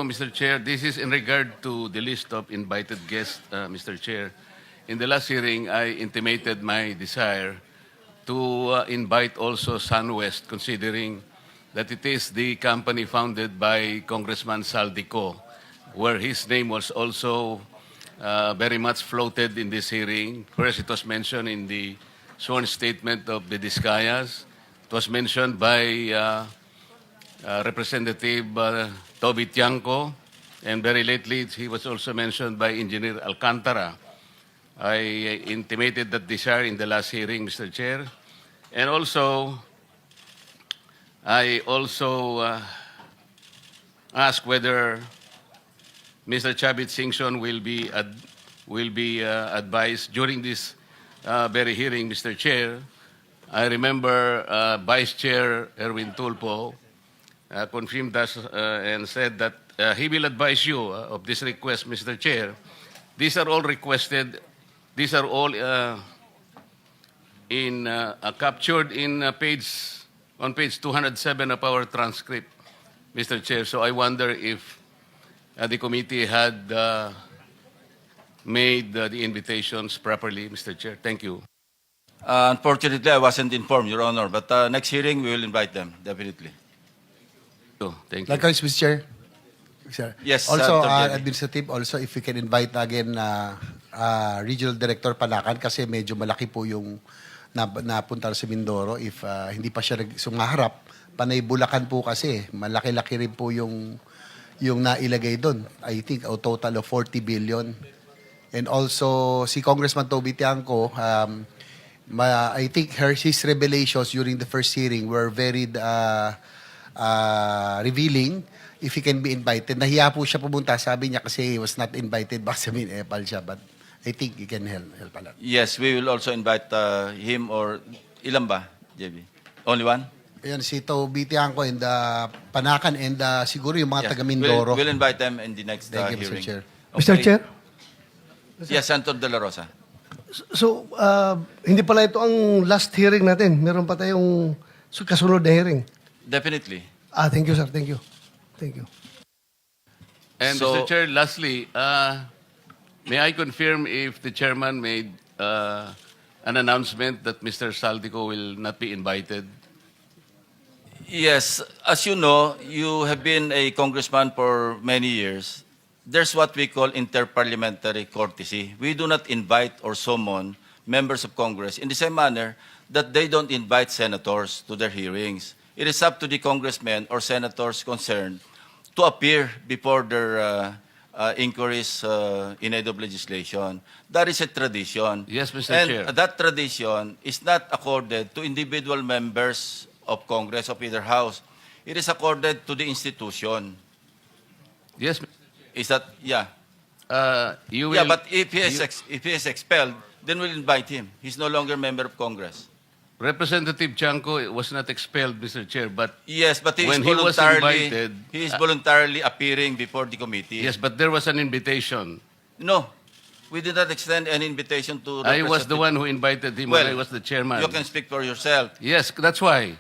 Mr. Chair, this is in regard to the list of invited guests, Mr. Chair. In the last hearing, I intimated my desire to invite also SunWest, considering that it is the company founded by Congressman Saldico, where his name was also very much floated in this hearing. First, it was mentioned in the sworn statement of the Discayas. It was mentioned by Representative Toby Tiangco, and very lately he was also mentioned by Engineer Alcantara. I intimated that desire in the last hearing, Mr. Chair. And also, I also asked whether Mr. Chavit Singson will be advised during this very hearing, Mr. Chair. I remember Vice Chair Erwin Tulpo confirmed us and said that he will advise you of this request, Mr. Chair. These are all requested. These are all captured in on page 207 of our transcript, Mr. Chair. So I wonder if the committee had made the invitations properly, Mr. Chair. Thank you. Unfortunately, I wasn't informed, Your Honor, but next hearing, we will invite them, definitely. Thank you. Likewise, Mr. Chair. Sir. Yes, Also, Dr. Jenny. administrative, also if we can invite again Regional Director Panakan kasi medyo malaki po yung napunta sa Mindoro. If hindi pa siya sumaharap, Panay Bulacan po kasi, malaki-laki rin po yung nailagay doon. I think a total of 40 billion. And also, si Congressman Toby Tiangco, I think his revelations during the first hearing were very revealing. If he can be invited. Nahiya po siya pumunta. Sabi niya kasi he was not invited. Baka sabihin, epal siya. But I think he can help a lot. Yes, we will also invite him or ilan ba, JB? Only one? Ayan, si Toby Tiangco and Panakan and siguro yung mga taga Mindoro. We'll invite them in the next Thank you, hearing. Mr. Chair. Okay. Mr. Chair? Yes, Senator De La Rosa. So, hindi pala ito ang last hearing natin. Meron pa tayong kasunod na hearing. Definitely. Thank you, sir. Thank you. Thank you. And So- Mr. Chair, lastly, may I confirm if the chairman made an announcement that Mr. Saldico will not be invited? Yes, as you know, you have been a congressman for many years. There's what we call interparliamentary courtesy. We do not invite or summon members of Congress in the same manner that they don't invite senators to their hearings. It is up to the congressmen or senators concerned to appear before their inquiries in aid of legislation. That is a tradition. Yes, Mr. And Chair. that tradition is not accorded to individual members of Congress of either house. It is accorded to the institution. Yes, Is that, yeah. you will. Yeah, but if he is expelled, then we'll invite him. He's no longer member of Congress. Representative Chanco was not expelled, Mr. Chair, but Yes, but When he was invited, he is voluntarily appearing before the committee. yes, but there was an invitation. No, we did not extend any invitation to I was the Representative- one who invited him when I Well, was the chairman. You can speak for yourself. Yes, that's why.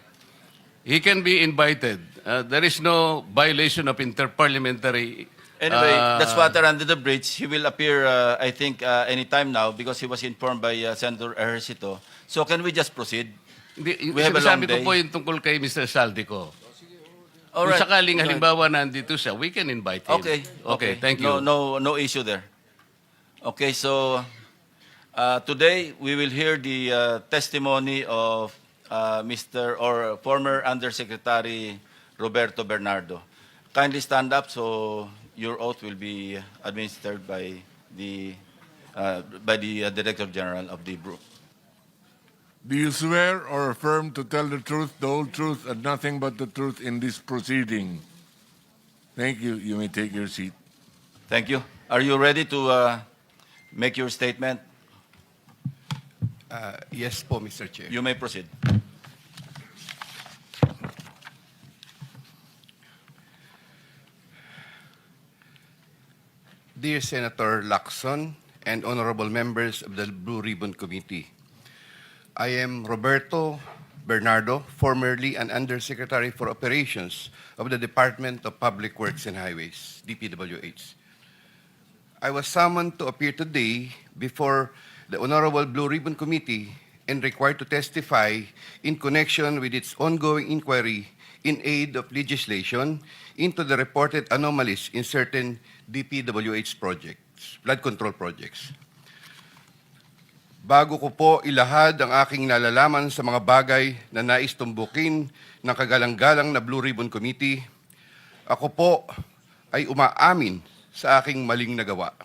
He can be invited. There is no violation of interparliamentary. Anyway, that's water under the bridge. He will appear, I think, anytime now because he was informed by Senator Ejercito. So can we just proceed? We have a long Sinasabi ko day. po yung tungkol kay Mr. Saldico. All Kung right. sakaling Go ahead. halimbawa nandito siya, we can invite him. Okay. Okay, thank you. No issue there. Okay, so today we will hear the testimony of Mr. or former Undersecretary Roberto Bernardo. Kindly stand up so your oath will be administered by the Director General of the Bureau. Do you swear or affirm to tell the truth, the whole truth, and nothing but the truth in this proceeding? Thank you. You may take your seat. Thank you. Are you ready to make your statement? Yes po, Mr. Chair. You may proceed. Dear Senator Lacson and honorable members of the Blue Ribbon Committee, I am Roberto Bernardo, formerly an Undersecretary for Operations of the Department of Public Works and Highways, DPWH. I was summoned to appear today before the Honorable Blue Ribbon Committee and required to testify in connection with its ongoing inquiry in aid of legislation into the reported anomalies in certain DPWH projects, flood control projects. Bago ko po ilahad ang aking nalalaman sa mga bagay na nais tumbukin ng kagalang-galang na Blue Ribbon Committee, ako po ay umaamin sa aking maling nagawa.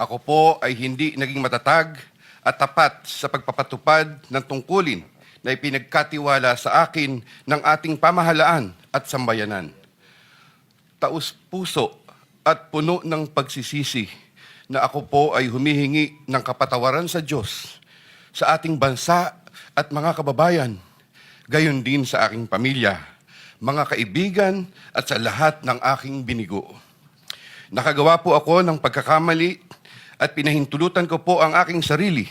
Ako po ay hindi naging matatag at tapat sa pagpapatupad ng tungkulin na ipinagkatiwala sa akin ng ating pamahalaan at sambayanan. Taus-puso at puno ng pagsisisi na ako po ay humihingi ng kapatawaran sa Diyos, sa ating bansa at mga kababayan, gayon din sa aking pamilya, mga kaibigan at sa lahat ng aking binigo. Nakagawa po ako ng pagkakamali at pinahintulutan ko po ang aking sarili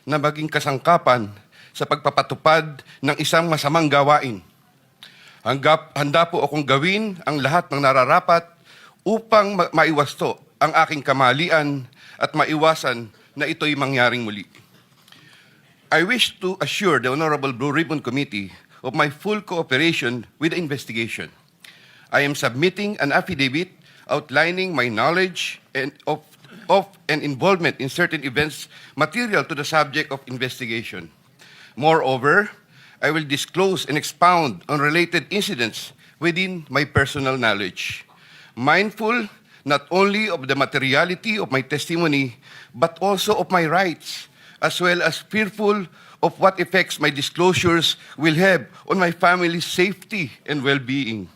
na maging kasangkapan sa pagpapatupad ng isang masamang gawain. Handa po akong gawin ang lahat ng nararapat upang maiwasto ang aking kamalian at maiwasan na ito'y mangyaring muli. I wish to assure the Honorable Blue Ribbon Committee of my full cooperation with the investigation. I am submitting an affidavit outlining my knowledge and of and involvement in certain events material to the subject of investigation. Moreover, I will disclose and expound on related incidents within my personal knowledge, mindful not only of the materiality of my testimony, but also of my rights, as well as fearful of what effects my disclosures will have on my family's safety and well-being.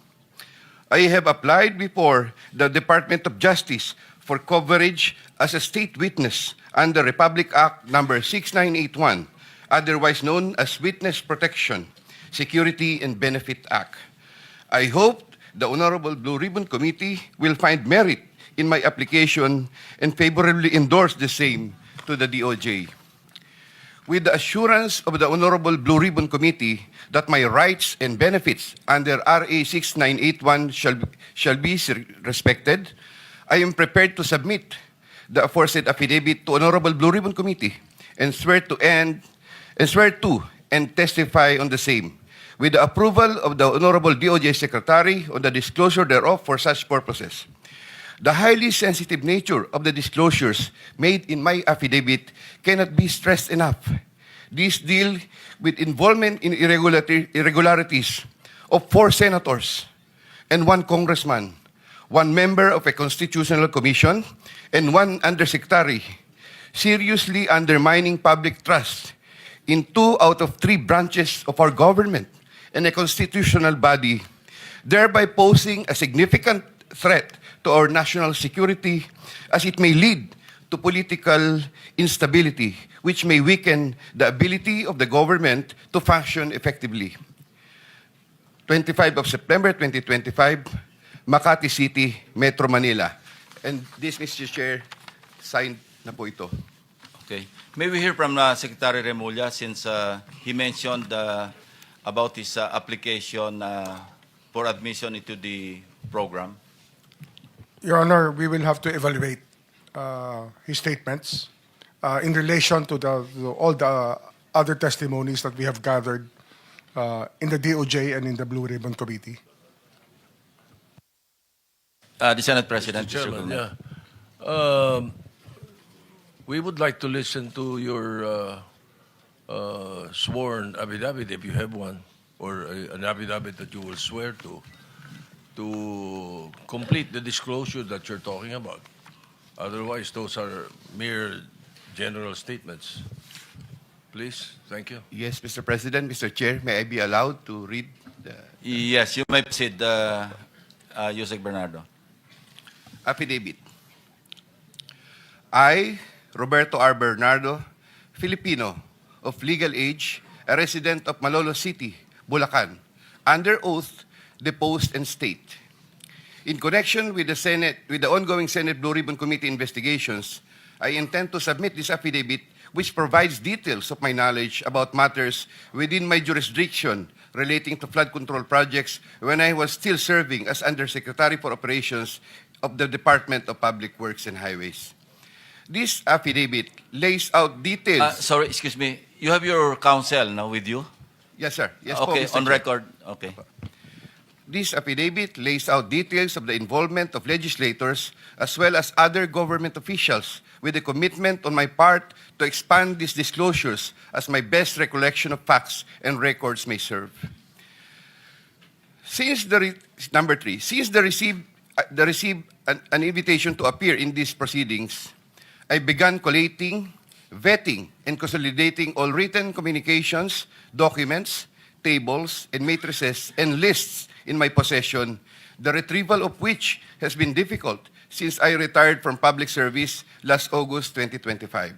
I have applied before the Department of Justice for coverage as a state witness under Republic Act No. 6981, otherwise known as Witness Protection, Security and Benefit Act. I hope the Honorable Blue Ribbon Committee will find merit in my application and favorably endorse the same to the DOJ. With the assurance of the Honorable Blue Ribbon Committee that my rights and benefits under RA 6981 shall be respected, I am prepared to submit the aforesaid affidavit to Honorable Blue Ribbon Committee and swear to and testify on the same, with the approval of the Honorable DOJ Secretary on the disclosure thereof for such purposes. The highly sensitive nature of the disclosures made in my affidavit cannot be stressed enough. These deal with involvement in irregularities of 4 senators and 1 congressman, 1 member of a constitutional commission, and 1 undersecretary, seriously undermining public trust in 2 out of 3 branches of our government and a constitutional body, thereby posing a significant threat to our national security as it may lead to political instability, which may weaken the ability of the government to function effectively. 25 of September 2025, Makati City, Metro Manila. And this, Mr. Chair, signed na po ito. Okay. May we hear from Secretary Remulla since he mentioned about his application for admission into the program? Your Honor, we will have to evaluate his statements in relation to all the other testimonies that we have gathered in the DOJ and in the Blue Ribbon Committee. The Senate President. Mr. Chairman, we would like to listen to your sworn affidavit, if you have one, or an affidavit that you will swear to complete the disclosure that you're talking about. Otherwise, those are mere general statements. Please, thank you. Yes, Mr. President, Mr. Chair, may I be allowed to read the Yes, you may proceed, Yusek Bernardo. affidavit? I, Roberto R. Bernardo, Filipino, of legal age, a resident of Malolos City, Bulacan, under oath, deposed and state. In connection with the ongoing Senate Blue Ribbon Committee investigations, I intend to submit this affidavit which provides details of my knowledge about matters within my jurisdiction relating to flood control projects when I was still serving as Undersecretary for Operations of the Department of Public Works and Highways. This affidavit lays out details. Sorry, excuse me. You have your counsel now with you? Yes, sir. Yes, po, Okay, Mr. on Chair. record. Okay. This affidavit lays out details of the involvement of legislators as well as other government officials with a commitment on my part to expand these disclosures as my best recollection of facts and records may serve. Number three, since the received an invitation to appear in these proceedings, I began collating, vetting, and consolidating all written communications, documents, tables, and matrices, and lists in my possession, the retrieval of which has been difficult since I retired from public service last August 2025.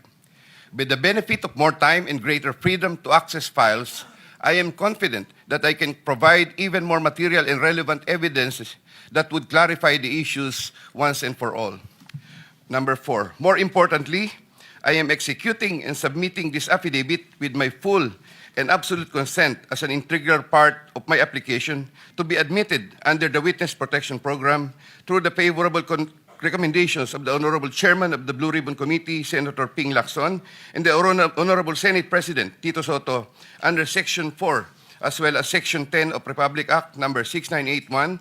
With the benefit of more time and greater freedom to access files, I am confident that I can provide even more material and relevant evidence that would clarify the issues once and for all. Number four, more importantly, I am executing and submitting this affidavit with my full and absolute consent as an integral part of my application to be admitted under the Witness Protection Program through the favorable recommendations of the Honorable Chairman of the Blue Ribbon Committee, Senator Ping Lacson, and the Honorable Senate President, Tito Soto, under Section 4, as well as Section 10 of Republic Act Number 6981,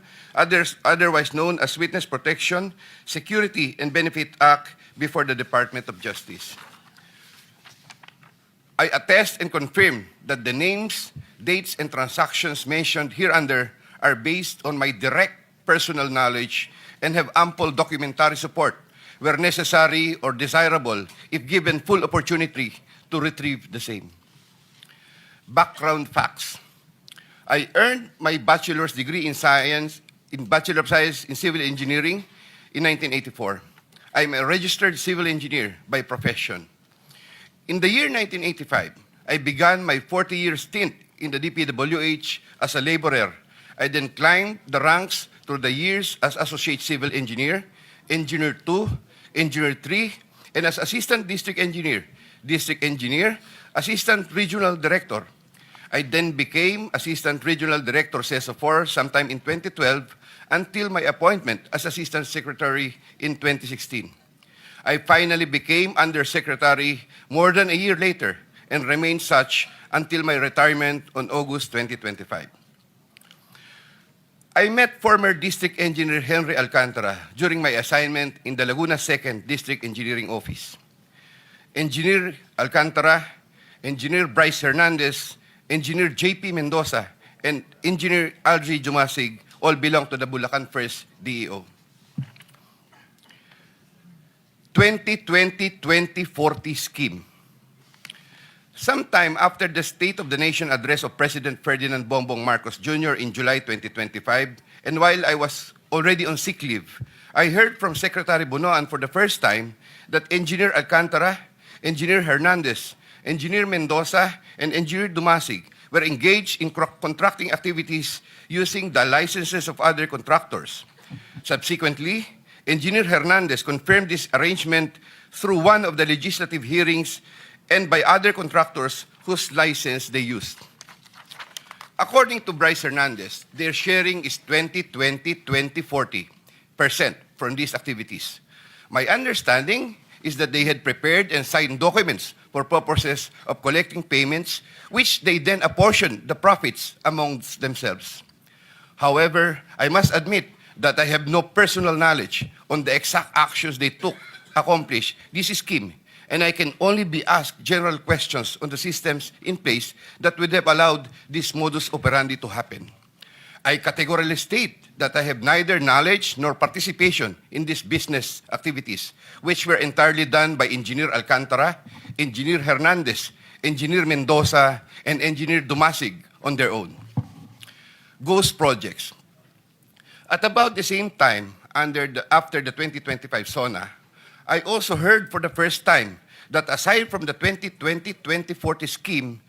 otherwise known as Witness Protection, Security, and Benefit Act before the Department of Justice. I attest and confirm that the names, dates, and transactions mentioned hereunder are based on my direct personal knowledge and have ample documentary support where necessary or desirable if given full opportunity to retrieve the same. Background facts. I earned my bachelor's degree in Bachelor of Science in Civil Engineering in 1984. I am a registered civil engineer by profession. In the year 1985, I began my 40-year stint in the DPWH as a laborer. I then climbed the ranks through the years as Associate Civil Engineer, Engineer 2, Engineer 3, and as Assistant District Engineer, Assistant Regional Director. I then became Assistant Regional Director CESO 4 sometime in 2012 until my appointment as Assistant Secretary in 2016. I finally became Undersecretary more than a year later and remained such until my retirement on August 2025. I met former District Engineer Henry Alcantara during my assignment in the Laguna 2nd District Engineering Office. Engineer Alcantara, Engineer Bryce Hernandez, Engineer J.P. Mendoza, and Engineer Algie Jumasig all belong to the Bulacan 1st DEO. 2020-2040 scheme. Sometime after the State of the Nation address of President Ferdinand Bongbong Marcos Jr. in July 2025, and while I was already on sick leave, I heard from Secretary Bunoan for the first time that Engineer Alcantara, Engineer Hernandez, Engineer Mendoza, and Engineer Dumasig were engaged in contracting activities using the licenses of other contractors. Subsequently, Engineer Hernandez confirmed this arrangement through one of the legislative hearings and by other contractors whose license they used. According to Bryce Hernandez, their sharing is 20-20-20-40% from these activities. My understanding is that they had prepared and signed documents for purposes of collecting payments, which they then apportioned the profits amongst themselves. However, I must admit that I have no personal knowledge on the exact actions they took to accomplish this scheme, and I can only be asked general questions on the systems in place that would have allowed this modus operandi to happen. I categorically state that I have neither knowledge nor participation in these business activities, which were entirely done by Engineer Alcantara, Engineer Hernandez, Engineer Mendoza, and Engineer Dumasig on their own. Ghost projects. At about the same time, after the 2025 SONA, I also heard for the first time that aside from the 2020-2040 scheme,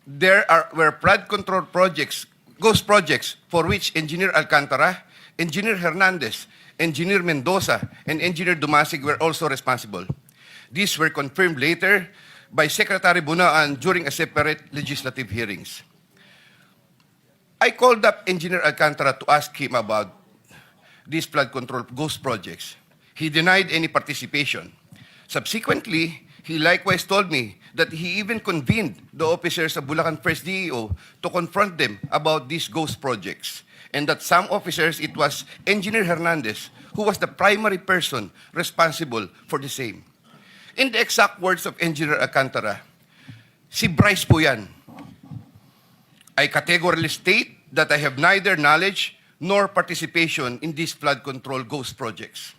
there were flood control projects, ghost projects, for which Engineer Alcantara, Engineer Hernandez, Engineer Mendoza, and Engineer Dumasig were also responsible. These were confirmed later by Secretary Bunaan during a separate legislative hearings. I called up Engineer Alcantara to ask him about these flood control ghost projects. He denied any participation. Subsequently, he likewise told me that he even convened the officers of Bulacan First DEO to confront them about these ghost projects, and that some officers, it was Engineer Hernandez, who was the primary person responsible for the same. In the exact words of Engineer Alcantara, si Bryce po yan. I categorically state that I have neither knowledge nor participation in these flood control ghost projects.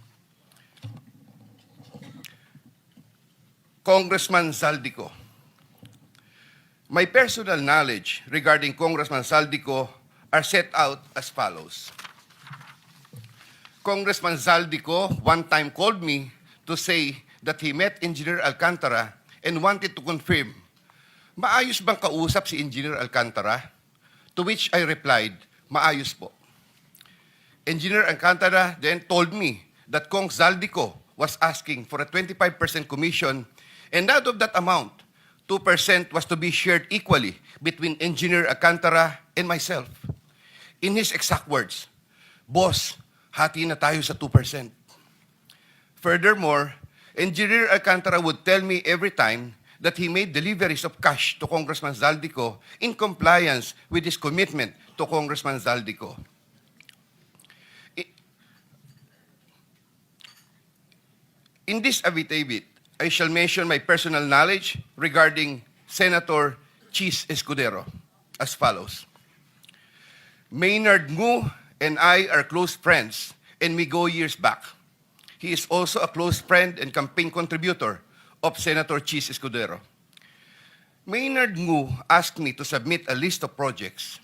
Congressman Zaldico. My personal knowledge regarding Congressman Zaldico are set out as follows. Congressman Zaldico one time called me to say that he met Engineer Alcantara and wanted to confirm, maayos bang kausap si Engineer Alcantara? To which I replied, maayos po. Engineer Alcantara then told me that Kong Zaldico was asking for a 25% commission, and out of that amount, 2% was to be shared equally between Engineer Alcantara and myself. In his exact words, boss, hati na tayo sa 2%. Furthermore, Engineer Alcantara would tell me every time that he made deliveries of cash to Congressman Zaldico in compliance with his commitment to Congressman Zaldico. In this affidavit, I shall mention my personal knowledge regarding Senator Chis Escudero as follows. Maynard Ngu and I are close friends, and we go years back. He is also a close friend and campaign contributor of Senator Chis Escudero. Maynard Ngu asked me to submit a list of projects.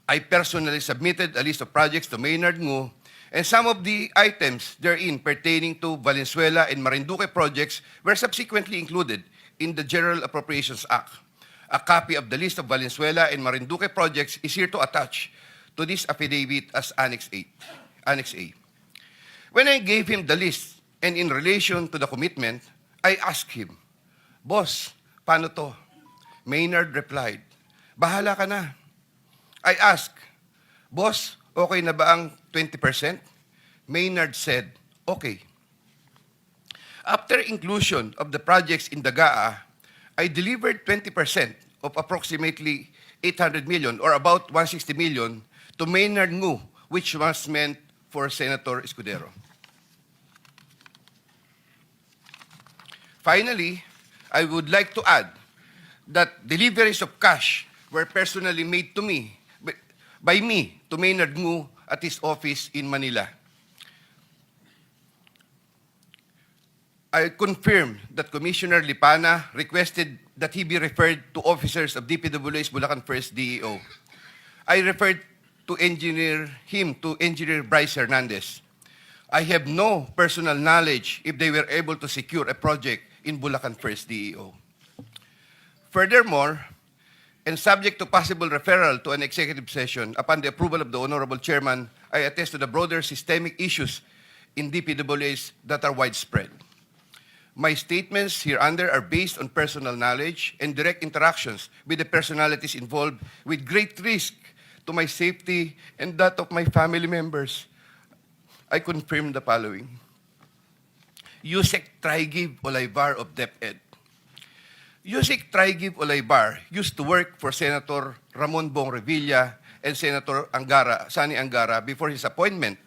I personally submitted a list of projects to Maynard Ngu, and some of the items therein pertaining to Valenzuela and Marinduque projects were subsequently included in the General Appropriations Act. A copy of the list of Valenzuela and Marinduque projects is here to attach to this affidavit as Annex A. Annex A. When I gave him the list and in relation to the commitment, I asked him, Boss, paano to? Maynard replied, bahala ka na. I asked, Boss, okay na ba ang 20%? Maynard said, okay. After inclusion of the projects in the GAA, I delivered 20% of approximately 800 million or about 160 million to Maynard Ngu, which was meant for Senator Escudero. Finally, I would like to add that deliveries of cash were personally made to me, by me, to Maynard Ngu at his office in Manila. I confirm that Commissioner Lipana requested that he be referred to officers of DPW's Bulacan First DEO. I referred to him to Engineer Bryce Hernandez. I have no personal knowledge if they were able to secure a project in Bulacan First DEO. Furthermore, and subject to possible referral to an executive session upon the approval of the Honorable Chairman, I attest to the broader systemic issues in DPWs that are widespread. My statements hereunder are based on personal knowledge and direct interactions with the personalities involved with great risk to my safety and that of my family members. I confirm the following. Yusek Trigib Olaybar of DepEd. Yusek Trigib Olaybar used to work for Senator Ramon Bong Revilla and Senator Sani Angara before his appointment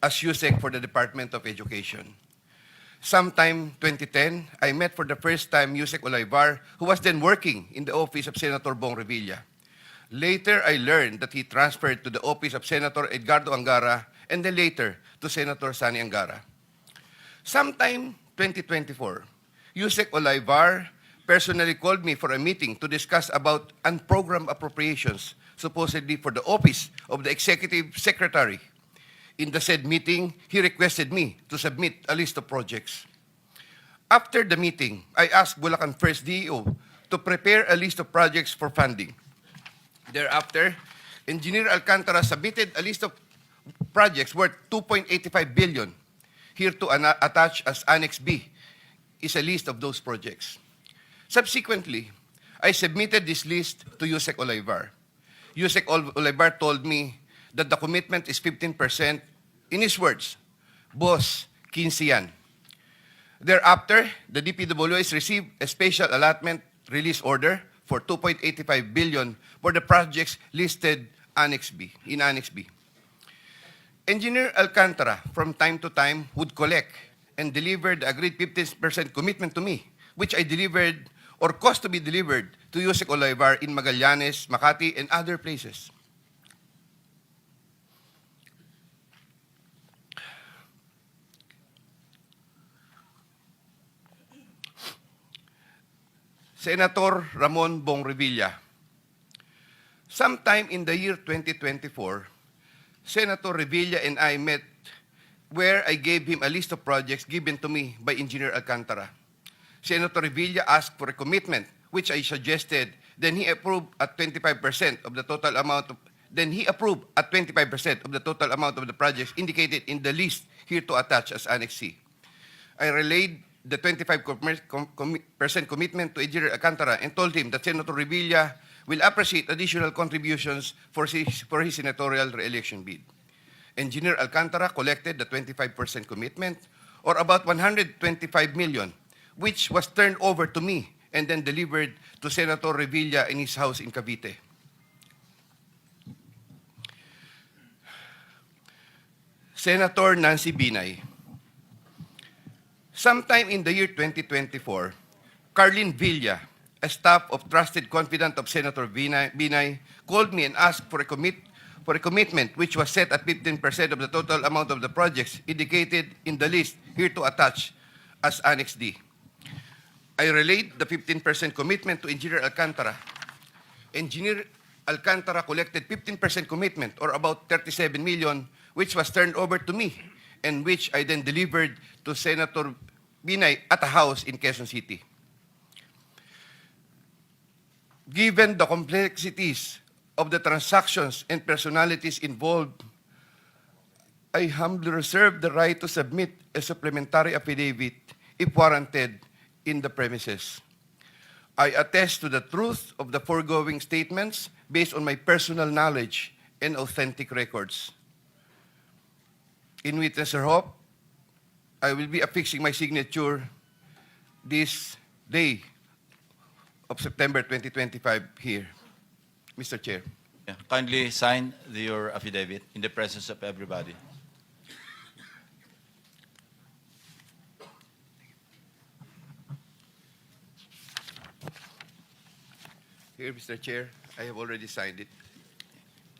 as Yusek for the Department of Education. Sometime 2010, I met for the first time Yusek Olaybar, who was then working in the office of Senator Bong Revilla. Later, I learned that he transferred to the office of Senator Edgardo Angara and then later to Senator Sani Angara. Sometime 2024, Yusek Olaybar personally called me for a meeting to discuss about unprogrammed appropriations, supposedly for the office of the Executive Secretary. In the said meeting, he requested me to submit a list of projects. After the meeting, I asked Bulacan First DEO to prepare a list of projects for funding. Thereafter, Engineer Alcantara submitted a list of projects worth 2.85 billion. Here to attach as Annex B is a list of those projects. Subsequently, I submitted this list to Yusek Olivar. Yusek Olivar told me that the commitment is 15%. In his words, boss, 15 yan. Thereafter, the DPWH received a special allotment release order for 2.85 billion for the projects listed in Annex B. Engineer Alcantara, from time to time, would collect and deliver the agreed 15% commitment to me, which I delivered or caused to be delivered to Yusek Olivar in Magallanes, Makati, and other places. Senator Ramon Bong Revilla. Sometime in the year 2024, Senator Revilla and I met where I gave him a list of projects given to me by Engineer Alcantara. Senator Revilla asked for a commitment, which I suggested. Then he approved at 25% of the total amount of the projects indicated in the list here to attach as Annex C. I relayed the 25% commitment to Engineer Alcantara and told him that Senator Revilla will appreciate additional contributions for his senatorial re-election bid. Engineer Alcantara collected the 25% commitment, or about 125 million, which was turned over to me and then delivered to Senator Revilla in his house in Cavite. Senator Nancy Binay. Sometime in the year 2024, Carlin Villa, a staff of trusted confidant of Senator Binay, called me and asked for a commitment which was set at 15% of the total amount of the projects indicated in the list here to attach as Annex D. I relayed the 15% commitment to Engineer Alcantara. Engineer Alcantara collected 15% commitment, or about 37 million, which was turned over to me and which I then delivered to Senator Binay at a house in Quezon City. Given the complexities of the transactions and personalities involved, I humbly reserve the right to submit a supplementary affidavit if warranted in the premises. I attest to the truth of the foregoing statements based on my personal knowledge and authentic records. In witness or hope, I will be affixing my signature this day of September 2025 here. Mr. Chair. Yeah. Kindly sign your affidavit in the presence of everybody. Here, Mr. Chair, I have already signed it.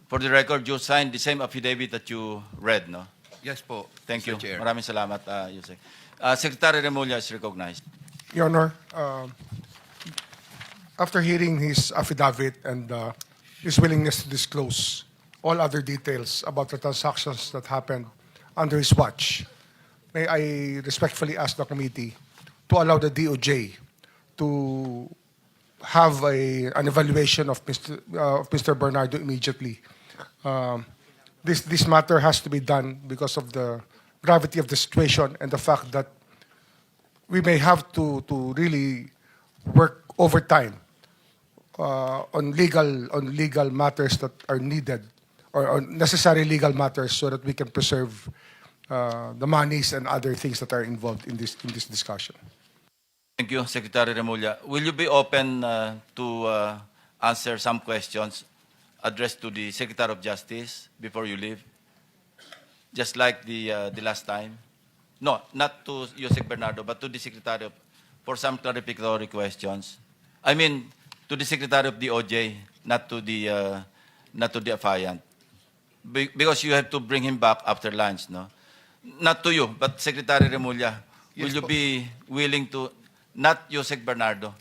For the record, you signed the same affidavit that you read, no? Yes po, Thank Mr. you. Chair. Maraming salamat, Yusek. Secretary Remulla is recognized. Your Honor, after hearing his affidavit and his willingness to disclose all other details about the transactions that happened under his watch, may I respectfully ask the committee to allow the DOJ to have an evaluation of Mr. Bernardo immediately. This matter has to be done because of the gravity of the situation and the fact that we may have to really work overtime on legal matters that are needed, or necessary legal matters, so that we can preserve the monies and other things that are involved in this discussion. Thank you, Secretary Remulla. Will you be open to answer some questions addressed to the Secretary of Justice before you leave? Just like the last time? No, not to Yusek Bernardo, but to the Secretary for some clarificatory questions. I mean, to the Secretary of DOJ, not to the affiant. Because you have to bring him back after lunch, no? Not to you, but Secretary Remulla. Will you be willing to, not Yusek Bernardo?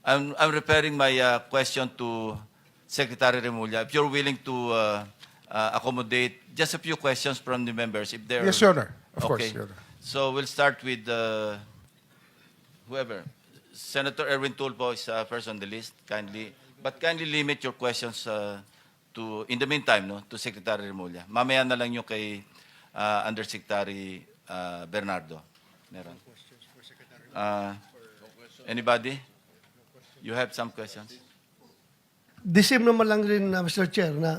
I'm referring my question to Secretary Remulla. If you're willing to accommodate just a few questions from the members, if they're... Yes, Your Honor. Of Okay. course, Your Honor. So we'll start with whoever. Senator Erwin Tulfo is first on the list. Kindly limit your questions to, in the meantime, no, to Secretary Remulla. Mamaya na lang yung kay Undersecretary Bernardo. Meron. Anybody? You have some questions? The same naman lang rin, Mr. Chair, na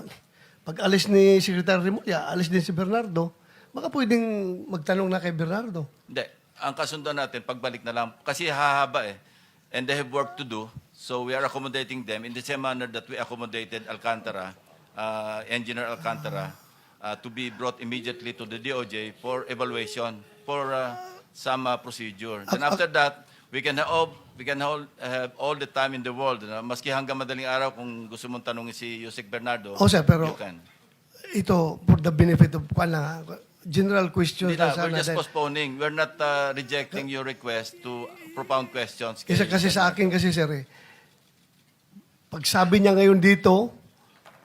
pag alis ni Secretary Remulla, alis din si Bernardo, baka pwedeng magtanong na kay Bernardo. Hindi. Ang kasunduan natin, pagbalik na lang, kasi hahaba eh. And they have work to do. So we are accommodating them in the same manner that we accommodated Alcantara, Engineer Alcantara, to be brought immediately to the DOJ for evaluation, for some procedure. Then after that, we can have all the time in the world. Maski hanggang madaling araw, kung gusto mong tanongin si Yusek Bernardo, O sir, pero you can. ito, for the benefit of general questions Hindi na, lang sana. we're just dahil- postponing. We're not rejecting your request to propound questions. Isa kasi sa akin kasi, sir, pag sabi niya ngayon dito,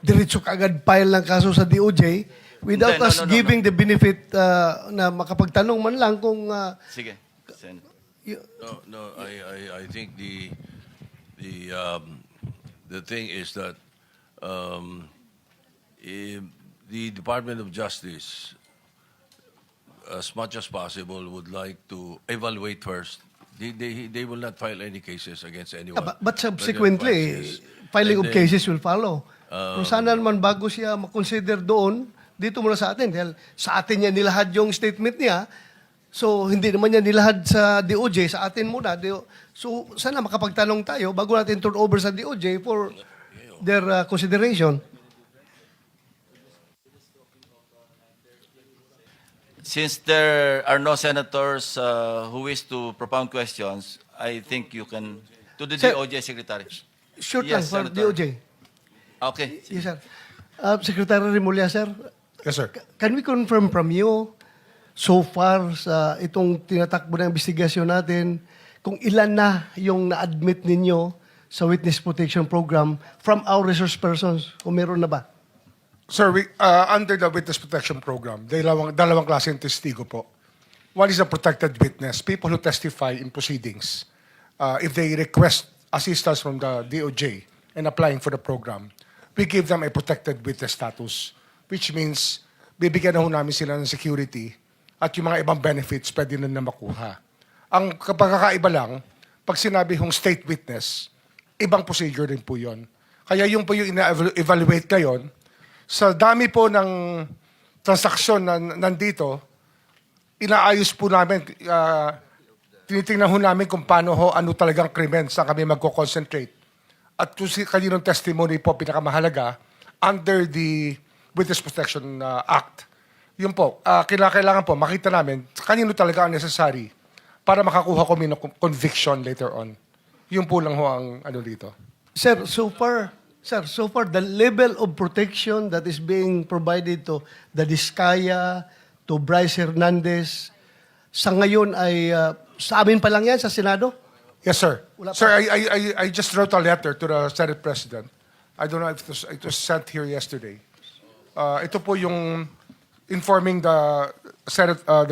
diretso kaagad file ng kaso sa DOJ without Hindi, no, us no, no, giving the benefit na makapagtanong man lang kung Sige. Sen. No, I think the thing is that the Department of Justice, as much as possible, would like to evaluate first. They will not file any cases against anyone. but subsequently, filing of cases will follow. Kung sana naman bago siya makonsider doon, dito muna sa atin. Dahil sa atin niya nilahad yung statement niya, so hindi naman niya nilahad sa DOJ, sa atin muna. So sana makapagtanong tayo bago natin turn over sa DOJ for their consideration. Since there are no senators who wish to propound questions, I think you can, to the Sir- DOJ Secretary. Short lang Yes, for Senator. DOJ. Okay. Yes, sir. Secretary Remulla, sir, Yes, sir. can we confirm from you, so far sa itong tinatakbo ng investigasyon natin, kung ilan na yung na-admit ninyo sa Witness Protection Program from our resource persons, kung meron na ba? Sir, under the Witness Protection Program, dalawang klaseng testigo po. One is a protected witness, people who testify in proceedings. If they request assistance from the DOJ in applying for the program, we give them a protected witness status, which means bibigyan na ho namin sila ng security at yung mga ibang benefits pwede na makuha. Ang pagkakaiba lang, pag sinabi hong state witness, ibang procedure din po yun. Kaya yung po yung ina-evaluate ngayon, sa dami po ng transaksyon na nandito, inaayos po namin, tinitingnan ho namin kung paano ho, ano talagang krimen, saan kami magko-concentrate. At kung kaninong testimony po pinakamahalaga, under the Witness Protection Act, yun po, kailangan po makita namin kanino talaga ang necessary para makakuha kami ng conviction later on. Yun po lang ho ang ano dito. Sir, so far, the level of protection that is being provided to the Diskaya, to Bryce Hernandez, sa ngayon ay, sa amin pa lang yan, sa Senado? Yes, sir. Wala pa. Sir, I just wrote a letter to the Senate President. I don't know if it was sent here yesterday. Ito po yung informing the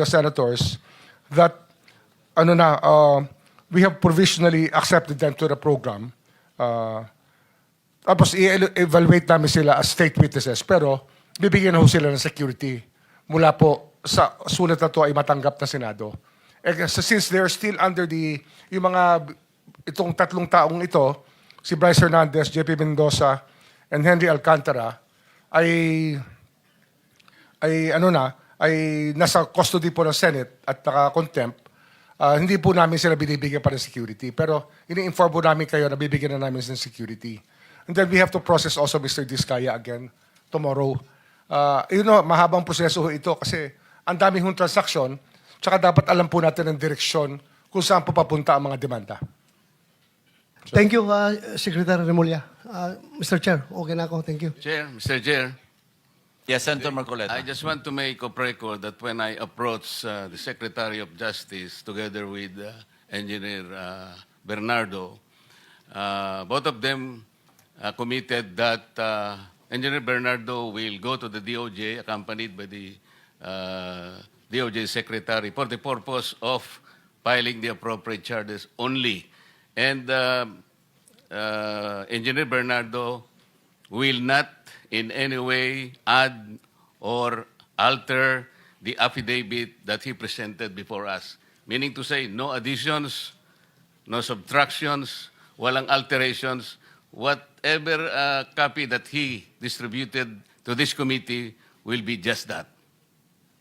senators that we have provisionally accepted them to the program. Tapos i-evaluate namin sila as state witnesses, pero bibigyan ho sila ng security mula po sa sulat na to ay matanggap na Senado. Since they're still under itong tatlong taong ito, si Bryce Hernandez, JP Mendoza, and Henry Alcantara, ay nasa custody po ng Senate at naka-contempt, hindi po namin sila binibigyan pa ng security. Pero ini-inform po namin kayo na bibigyan na namin ng security. And then we have to process also Mr. Diskaya again tomorrow. Mahabang proseso ho ito kasi ang dami hong transaksyon, tsaka dapat alam po natin ang direksyon kung saan po papunta ang mga demanda. Thank you, Secretary Remulla. Mr. Chair, okay na ako. Thank you. Mr. Chair, Yes, Senator Marcoleta. I just want to make a record that when I approached the Secretary of Justice together with Engineer Bernardo, both of them committed that Engineer Bernardo will go to the DOJ accompanied by the DOJ Secretary for the purpose of filing the appropriate charges only. And Engineer Bernardo will not in any way add or alter the affidavit that he presented before us. Meaning to say, no additions, no subtractions, walang alterations. Whatever copy that he distributed to this committee will be just that.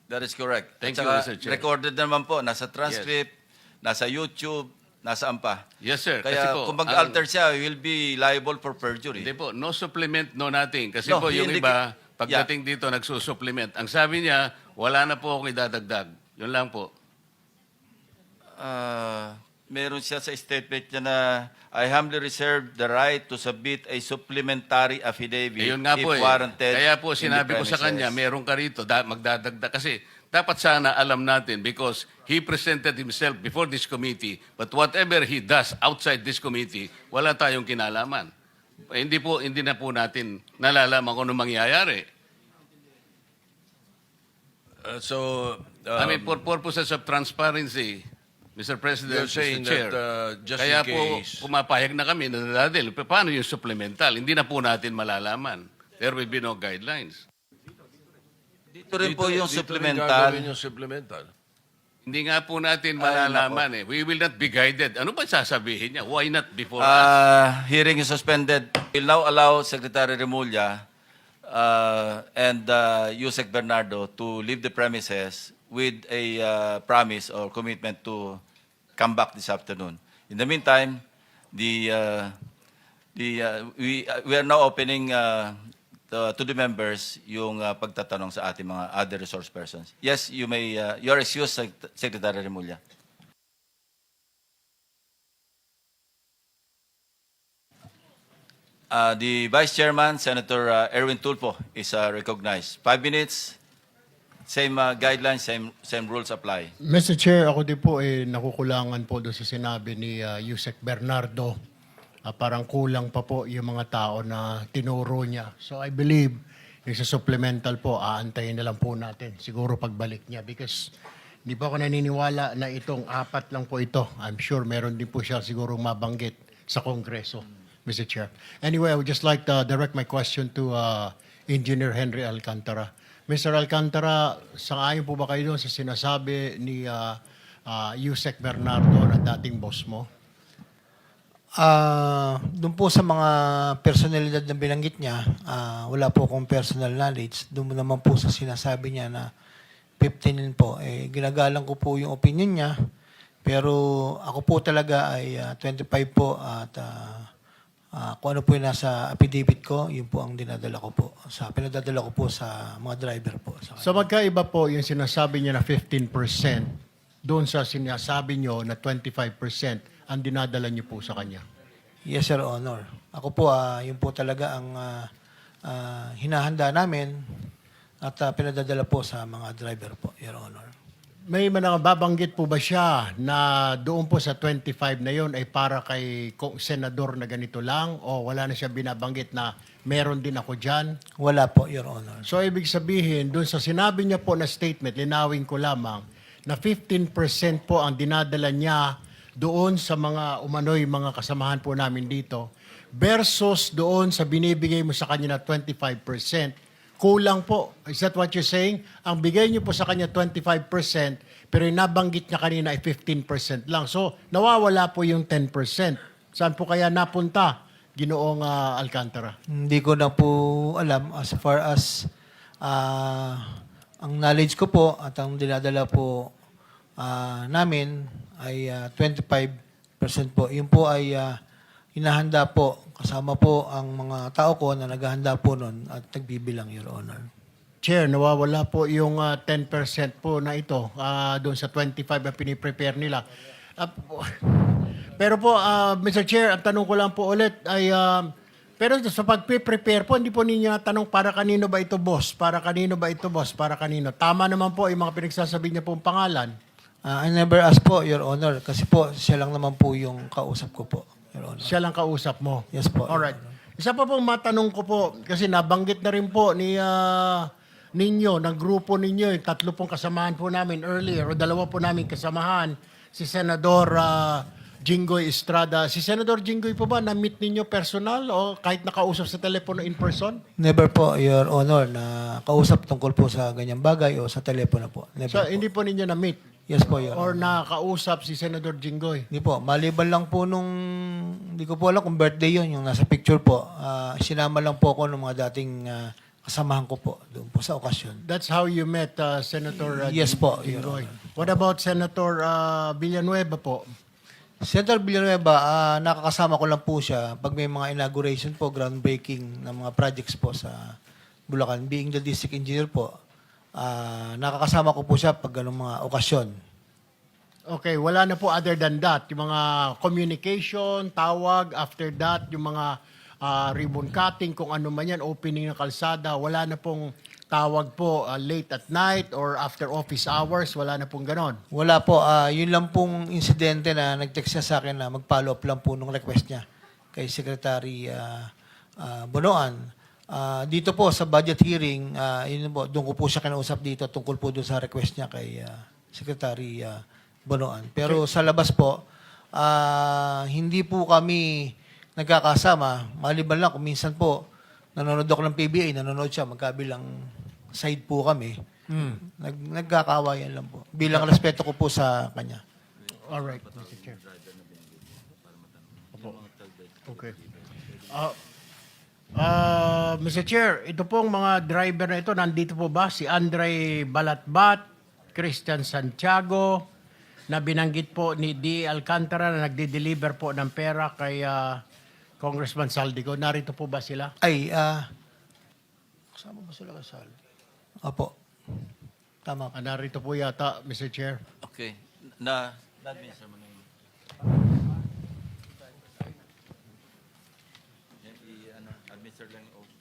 That is correct. Thank At you, saka, Mr. Chair. recorded naman po, nasa transcript, nasa YouTube, nasaan pa. Yes, sir. Kasi Kaya po, kung mag-alter siya, he will be liable for perjury. Hindi po, no supplement, no nothing. Kasi No, po yung he iba, pagdating dito, nagsusupplement. Ang sabi niya, wala na po akong idadagdag. Yun lang po. Meron siya sa statement niya na I humbly reserve the right to submit a supplementary affidavit Yun nga if po warranted. Kaya po in the sinabi ko sa premises. kanya, meron ka rito, magdadagdag. Kasi dapat sana alam natin because he presented himself before this committee, but whatever he does outside this committee, wala tayong kinalaman. Hindi na po natin nalalaman kung ano mangyayari. I mean, for purposes of transparency, Mr. President, You're saying Mr. Chair, that, just kaya in case- po pumapayag na kami na dadadil. Paano yung supplemental? Hindi na po natin malalaman. There will be no guidelines. Dito rin po yung dito rin supplemental. gagawin yung supplemental. Hindi nga po natin malalaman eh. We will not be guided. Ano ba sasabihin niya? Why not before us? Hearing is suspended. We'll now allow Secretary Remulla and Yusek Bernardo to leave the premises with a promise or commitment to come back this afternoon. In the meantime, we are now opening to the members yung pagtatanong sa ating mga other resource persons. Yes, you may, your excuse, Secretary Remulla. The Vice Chairman, Senator Erwin Tulfo, is recognized. 5 minutes, same guidelines, same rules apply. Mr. Chair, ako din po nakukulangan po doon sa sinabi ni Yusek Bernardo. Parang kulang pa po yung mga tao na tinuro niya. So I believe, yung sa supplemental po, aantayin na lang po natin. Siguro pagbalik niya because hindi pa ako naniniwala na itong 4 lang po ito. I'm sure meron din po siya siguro mabanggit sa Kongreso, Mr. Chair. Anyway, I would just like to direct my question to Engineer Henry Alcantara. Mr. Alcantara, sang-ayon po ba kayo doon sa sinasabi ni Yusek Bernardo na dating boss mo? Doon po sa mga personalidad na binanggit niya, wala po akong personal knowledge. Doon naman po sa sinasabi niya na 15 po, ginagalang ko po yung opinion niya. Pero ako po talaga ay 25 po at kung ano po yung nasa affidavit ko, yun po ang dinadala ko po. Pinadadala ko po sa mga driver po. So magkaiba po yung sinasabi niya na 15% doon sa sinasabi niyo na 25% ang dinadala niyo po sa kanya. Yes, Sir Honor. Ako po, yun po talaga ang hinahanda namin at pinadadala po sa mga driver po, Your Honor. May babanggit po ba siya na doon po sa 25 na yon ay para kay senador na ganito lang o wala na siya binabanggit na meron din ako dyan? Wala po, Your Honor. So ibig sabihin, doon sa sinabi niya po na statement, linawin ko lamang, na 15% po ang dinadala niya doon sa mga umano'y mga kasamahan po namin dito versus doon sa binibigay mo sa kanya na 25%. Kulang po. Is that what you're saying? Ang bigay niyo po sa kanya 25%, pero yung nabanggit niya kanina ay 15% lang. So, nawawala po yung 10%. Saan po kaya napunta, Ginoong Alcantara? Hindi ko na po alam as far as ang knowledge ko po at ang dinadala po namin ay 25% po. Yun po ay hinahanda po. Kasama po ang mga tao ko na naghahanda po nun at nagbibilang, Your Honor. Chair, nawawala po yung 10% po na ito doon sa 25 na piniprepare nila. Pero po, Mr. Chair, ang tanong ko lang po ulit ay, pero sa pag-prepare po, hindi po ninyo tanong para kanino ba ito, boss? Para kanino ba ito, boss? Para kanino? Tama naman po yung mga pinagsasabi niya pong pangalan. I never asked po, Your Honor, kasi po siya lang naman po yung kausap ko po, Your Honor. Siya lang kausap mo? Yes po. Alright. Isa pa pong matanong ko po, kasi nabanggit na rin po ni ninyo, ng grupo ninyo, yung 3 pong kasamahan po namin earlier, o 2 po namin kasamahan, si Senador Jinggoy Estrada. Si Senador Jinggoy po ba, na-meet ninyo personal o kahit nakausap sa telepono in person? Never po, Your Honor, na kausap tungkol po sa ganyang bagay o sa telepono po. Never So, po. hindi po ninyo na-meet? Yes po, Your Or Honor. nakausap si Senador Jinggoy? Hindi po, maliban lang po nung, hindi ko po alam kung birthday yun, yung nasa picture po. Sinama lang po ako ng mga dating kasamahan ko po doon po sa okasyon. That's how you met Senator Yes po, Your Jinggoy. What about Senator Villanueva po? Senator Villanueva, nakakasama ko lang po siya pag may mga inauguration po, groundbreaking ng mga projects po sa Bulacan. Being the district engineer po, nakakasama ko po siya pag ganung mga okasyon. Okay, wala na po other than that. Yung mga communication, tawag, after that, yung mga ribbon cutting, kung ano man yan, opening ng kalsada, wala na pong tawag po late at night or after office hours, wala na pong ganon. Wala po, yun lang pong insidente na nag-text niya sa akin na mag-follow up lang po nung request niya kay Secretary Bonoan. Dito po sa budget hearing, yun po, doon ko po siya kinausap dito tungkol po doon sa request niya kay Secretary Bonoan. Pero sa labas po, hindi po kami nagkakasama. Maliban lang kung minsan po, nanonood ako ng PBA, nanonood siya, magkabilang side po kami. Nagkakawayan lang po. Bilang respeto ko po sa kanya. All right, Mr. Chair. Opo. Okay. Mr. Chair, ito pong mga driver na ito, nandito po ba? Si Andre Balatbat, Christian Santiago, na binanggit po ni D. Alcantara na nagde-deliver po ng pera kay Congressman Saldico. Narito po ba sila? Ay, kasama ba sila kasal? Opo. Tama. Narito po yata, Mr. Chair. Okay. Na-administer mo na yun. Yan, administer lang yung oath.